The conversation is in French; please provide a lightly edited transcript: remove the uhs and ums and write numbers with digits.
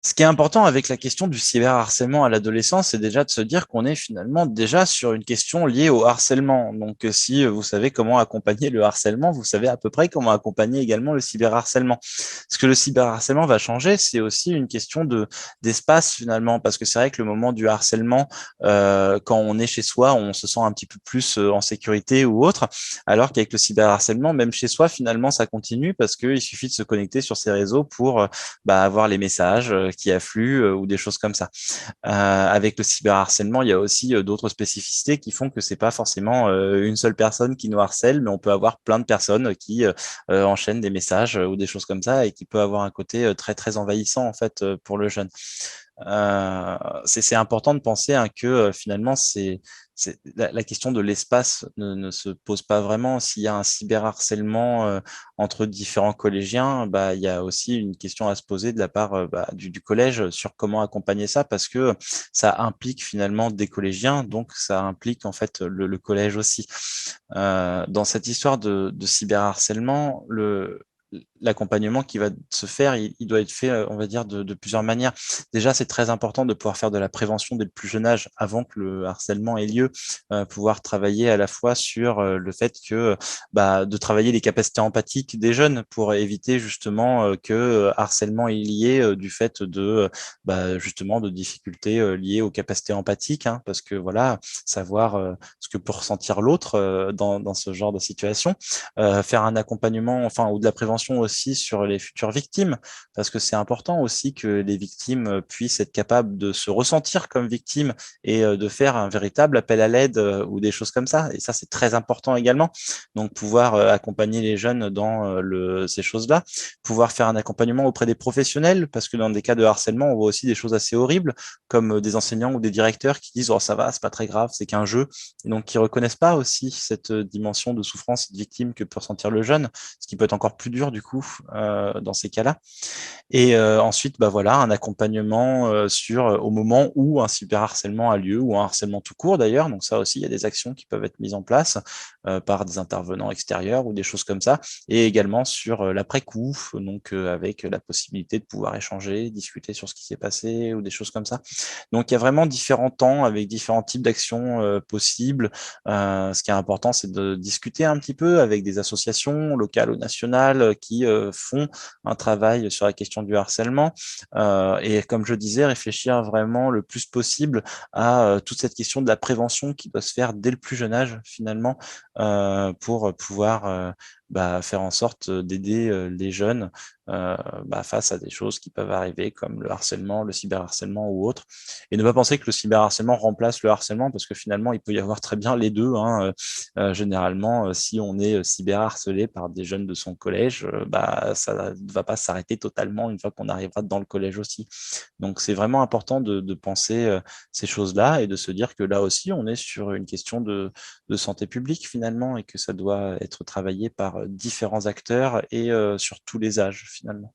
Ce qui est important avec la question du cyberharcèlement à l'adolescence, c'est déjà de se dire qu'on est finalement déjà sur une question liée au harcèlement. Donc, si vous savez comment accompagner le harcèlement, vous savez à peu près comment accompagner également le cyberharcèlement. Ce que le cyberharcèlement va changer, c'est aussi une question d'espace finalement, parce que c'est vrai que le moment du harcèlement, quand on est chez soi, on se sent un petit peu plus en sécurité ou autre, alors qu'avec le cyberharcèlement, même chez soi, finalement, ça continue parce qu'il suffit de se connecter sur ces réseaux pour avoir les messages qui affluent ou des choses comme ça. Avec le cyberharcèlement, il y a aussi d'autres spécificités qui font que c'est pas forcément une seule personne qui nous harcèle, mais on peut avoir plein de personnes qui enchaînent des messages ou des choses comme ça et qui peut avoir un côté très très envahissant en fait pour le jeune. C'est important de penser hein, que finalement, la question de l'espace ne se pose pas vraiment. S'il y a un cyberharcèlement entre différents collégiens, bah, il y a aussi une question à se poser de la part du collège sur comment accompagner ça, parce que ça implique finalement des collégiens, donc ça implique en fait le collège aussi. Dans cette histoire de cyberharcèlement, l'accompagnement qui va se faire, il doit être fait, on va dire, de plusieurs manières. Déjà, c'est très important de pouvoir faire de la prévention dès le plus jeune âge, avant que le harcèlement ait lieu, pouvoir travailler à la fois sur le fait que de travailler les capacités empathiques des jeunes pour éviter justement que harcèlement est lié du fait de justement de difficultés liées aux capacités empathiques, hein, parce que voilà, savoir ce que peut ressentir l'autre dans ce genre de situation, faire un accompagnement, enfin, ou de la prévention aussi sur les futures victimes, parce que c'est important aussi que les victimes puissent être capables de se ressentir comme victimes et de faire un véritable appel à l'aide ou des choses comme ça. Et ça, c'est très important également. Donc, pouvoir accompagner les jeunes dans ces choses-là, pouvoir faire un accompagnement auprès des professionnels, parce que dans des cas de harcèlement, on voit aussi des choses assez horribles, comme des enseignants ou des directeurs qui disent oh, ça va, c'est pas très grave, c'est qu'un jeu, et donc qui reconnaissent pas aussi cette dimension de souffrance et de victime que peut ressentir le jeune, ce qui peut être encore plus dur du coup dans ces cas-là. Et ensuite, bah voilà, un accompagnement sur au moment où un cyberharcèlement a lieu, ou un harcèlement tout court d'ailleurs. Donc ça aussi, il y a des actions qui peuvent être mises en place par des intervenants extérieurs ou des choses comme ça. Et également sur l'après-coup, donc avec la possibilité de pouvoir échanger, discuter sur ce qui s'est passé ou des choses comme ça. Donc il y a vraiment différents temps avec différents types d'actions possibles. Ce qui est important, c'est de discuter un petit peu avec des associations locales ou nationales qui font un travail sur la question du harcèlement. Et comme je disais, réfléchir vraiment le plus possible à toute cette question de la prévention qui doit se faire dès le plus jeune âge, finalement, pour pouvoir faire en sorte d'aider les jeunes face à des choses qui peuvent arriver comme le harcèlement, le cyberharcèlement ou autre. Et ne pas penser que le cyberharcèlement remplace le harcèlement, parce que finalement, il peut y avoir très bien les deux, hein. Généralement, si on est cyberharcelé par des jeunes de son collège, ça ne va pas s'arrêter totalement une fois qu'on arrivera dans le collège aussi. Donc, c'est vraiment important de penser ces choses-là et de se dire que là aussi, on est sur une question de santé publique finalement, et que ça doit être travaillé par différents acteurs et sur tous les âges finalement.